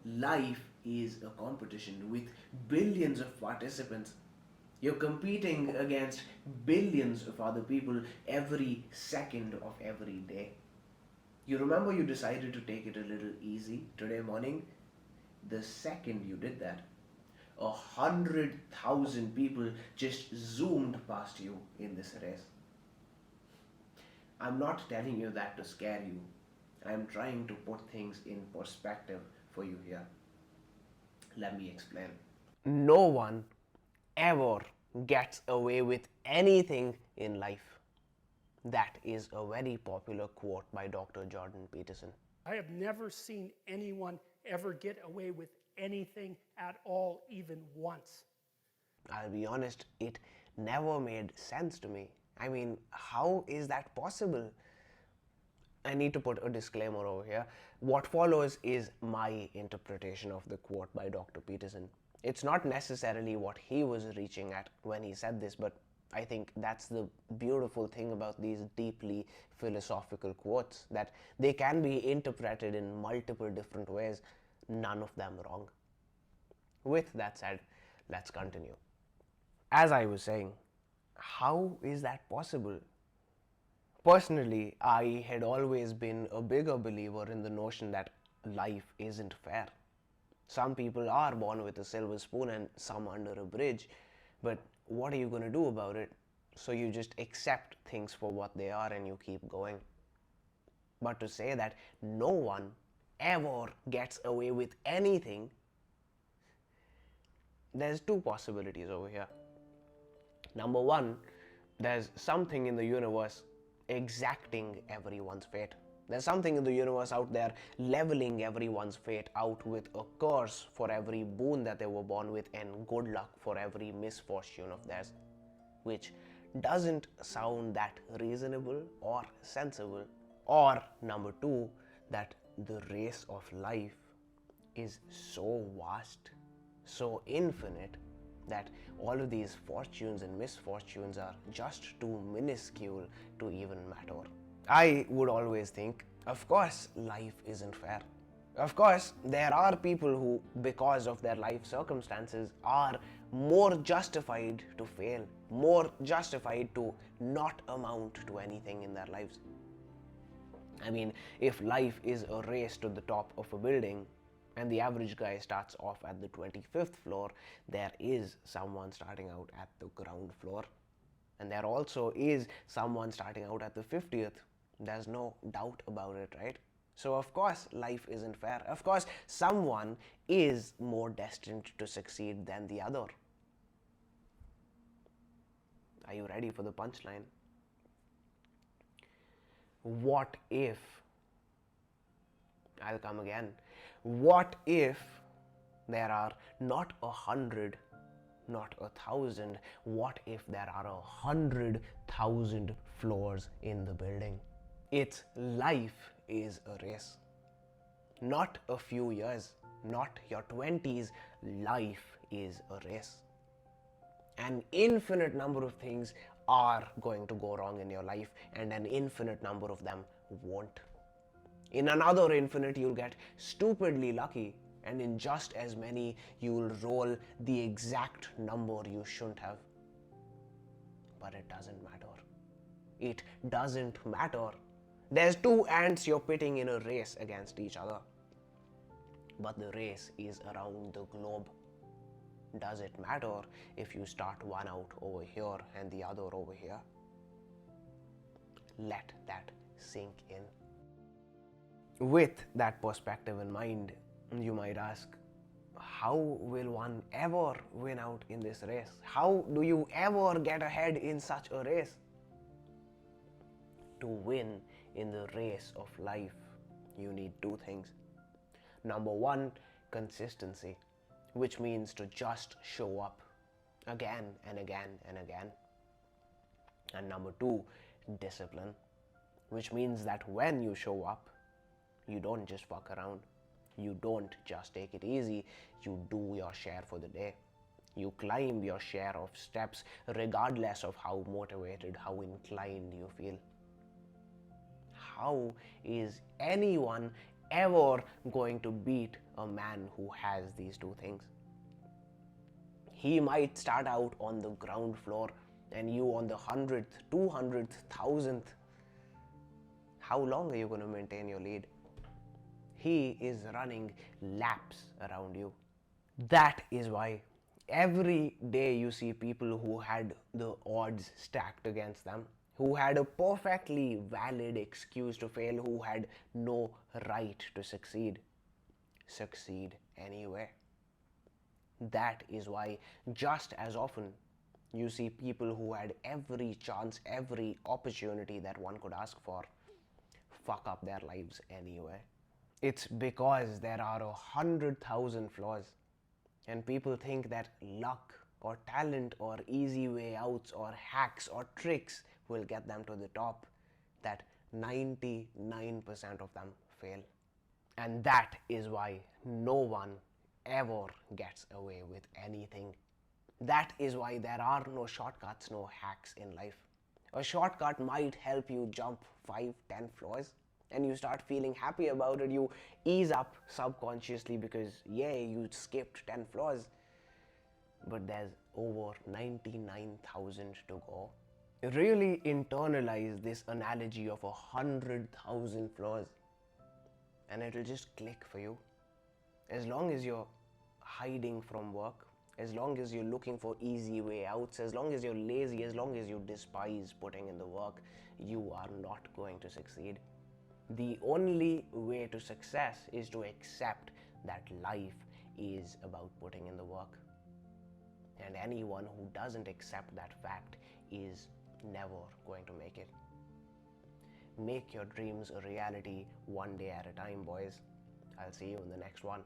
Life is a competition with billions of participants. You're competing against billions of other people every second of every day. You remember you decided to take it a little easy today morning? The second you did that, 100,000 people just zoomed past you in this race. I'm not telling you that to scare you. I'm trying to put things in perspective for you here. Let me explain. No one ever gets away with anything in life. That is a very popular quote by Dr. Jordan Peterson. I have never seen anyone ever get away with anything at all, even once. I'll be honest, it never made sense to me. I mean, how is that possible? I need to put a disclaimer over here. What follows is my interpretation of the quote by Dr. Peterson. It's not necessarily what he was reaching at when he said this, but I think that's the beautiful thing about these deeply philosophical quotes, that they can be interpreted in multiple different ways, none of them wrong. With that said, let's continue. As I was saying, how is that possible? Personally, I had always been a bigger believer in the notion that life isn't fair. Some people are born with a silver spoon and some under a bridge, but what are you going to do about it? So you just accept things for what they are and you keep going. But to say that no one ever gets away with anything, there's two possibilities over here. Number one, there's something in the universe exacting everyone's fate. There's something in the universe out there leveling everyone's fate out with a curse for every boon that they were born with and good luck for every misfortune of theirs, which doesn't sound that reasonable or sensible. Or number two, that the race of life is so vast, so infinite, that all of these fortunes and misfortunes are just too minuscule to even matter. I would always think, of course, life isn't fair. Of course, there are people who, because of their life circumstances, are more justified to fail, more justified to not amount to anything in their lives. I mean, if life is a race to the top of a building and the average guy starts off at the 25th floor, there is someone starting out at the ground floor. And there also is someone starting out at the 50th. There's no doubt about it, right? So, of course, life isn't fair. Of course, someone is more destined to succeed than the other. Are you ready for the punchline? What if, I'll come again, what if there are not 100, not 1,000, what if there are 100,000 floors in the building? Its life is a race. Not a few years, not your 20s, life is a race. An infinite number of things are going to go wrong in your life, and an infinite number of them won't. In another infinite, you'll get stupidly lucky, and in just as many, you'll roll the exact number you shouldn't have. But it doesn't matter. It doesn't matter. There's two ants you're pitting in a race against each other. But the race is around the globe. Does it matter if you start one out over here and the other over here? Let that sink in. With that perspective in mind, you might ask, how will one ever win out in this race? How do you ever get ahead in such a race? To win in the race of life, you need two things. Number one, consistency, which means to just show up again and again and again. And number two, discipline, which means that when you show up, you don't just fuck around. You don't just take it easy. You do your share for the day. You climb your share of steps regardless of how motivated, how inclined you feel. How is anyone ever going to beat a man who has these two things. He might start out on the ground floor and you on the 100th, 200th, 1000th. How long are you going to maintain your lead? He is running laps around you. That is why every day you see people who had the odds stacked against them, who had a perfectly valid excuse to fail, who had no right to succeed anyway. That is why just as often you see people who had every chance, every opportunity that one could ask for, fuck up their lives anyway. It's because there are 100,000 flaws, and people think that luck or talent or easy way outs or hacks or tricks will get them to the top, that 99% of them fail. And that is why no one ever gets away with anything. That is why there are no shortcuts, no hacks in life. A shortcut might help you jump 5, 10 floors and you start feeling happy about it. You ease up subconsciously because, yay, you skipped 10 floors. But there's over 99,000 to go. Really internalize this analogy of 100,000 floors and it'll just click for you. As long as you're hiding from work, as long as you're looking for easy way outs, as long as you're lazy, as long as you despise putting in the work, you are not going to succeed. The only way to success is to accept that life is about putting in the work. And anyone who doesn't accept that fact is never going to make it. Make your dreams a reality one day at a time, boys. I'll see you in the next one.